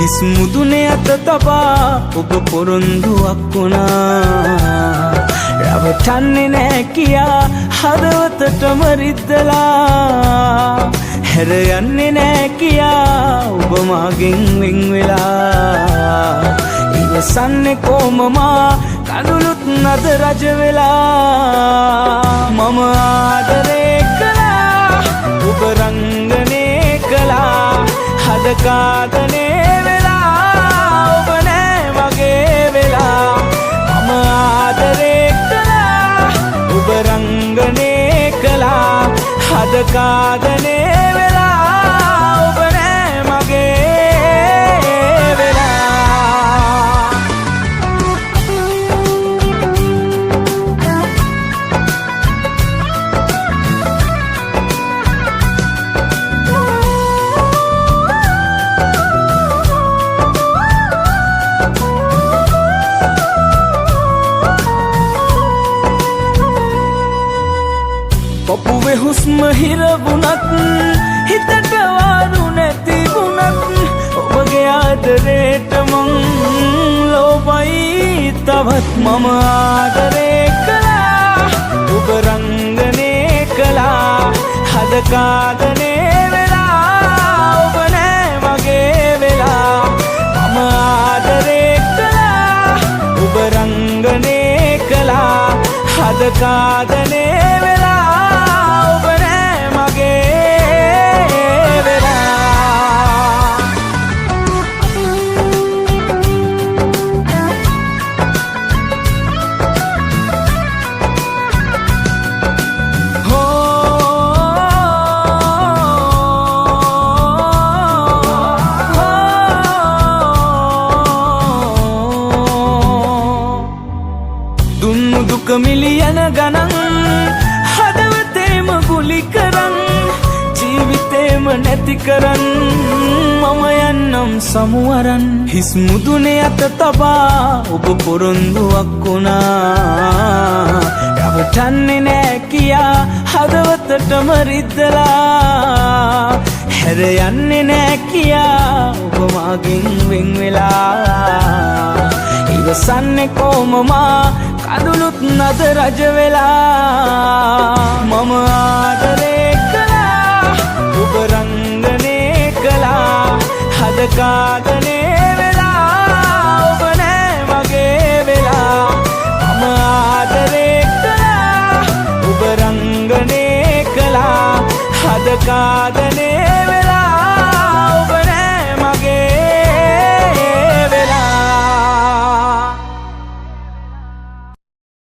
හිස් මුදුනේ අත තබා ඔබ පොරොන්දුවක් වුණා රවටන්නේ නෑ කියා හදවතටම රිද්දලා හැර යන්නේ නෑ කියා ඔබ මාගෙන් වෙන් වෙලා ඉවසන්නේ කොමමා කඳුළුත් නද රජ වෙලා මම ආදරේ කළා ඔබ රංගනේ කළා හද කාදනේ වෙලා ඔබ නෑ මගේ වෙලා මම ආදරේ කළා ඔබ රංගනේ කළා හද කාදනේ වෙලා ඔබ නෑ මගේ ඔපුවේ හුස්ම හිරවුණත් හිතට වාරු නැති වුණත් ඔබගේ ආදරේට මං ලෝභයි තවත් මම ආදරේ කළා ඔබ රංගනේ කළා හද කාදනේ වෙලා ඔබ නෑ මගේ වෙලා මම ආදරේ කළා ඔබ රංගනේ කළා හද කාදනේ දුක මිලියන ගණන් හදවතේම ගුලි කරන් ජීවිතේම නැති කරන් මම යන්නම් සමුවරන් හිස් මුදුනේ අත තබා ඔබ පොරොන්දුවක් වුණා රවටන්නේ නෑ කියා හදවතටම රිද්දලා හැර යන්නේ නෑ කියා ඔබ මාගෙන් වෙන් වෙලා ඉවසන්නේ කොමමා කඳුළුත් නද රජ වෙලා මම ආදරේ කළා ඔබ රංගනේ කළා හද කාදනේ වෙලා ඔබ නෑ මගේ වෙලා මම ආදරේ කළා ඔබ රංගනේ කළා හද කාදනේ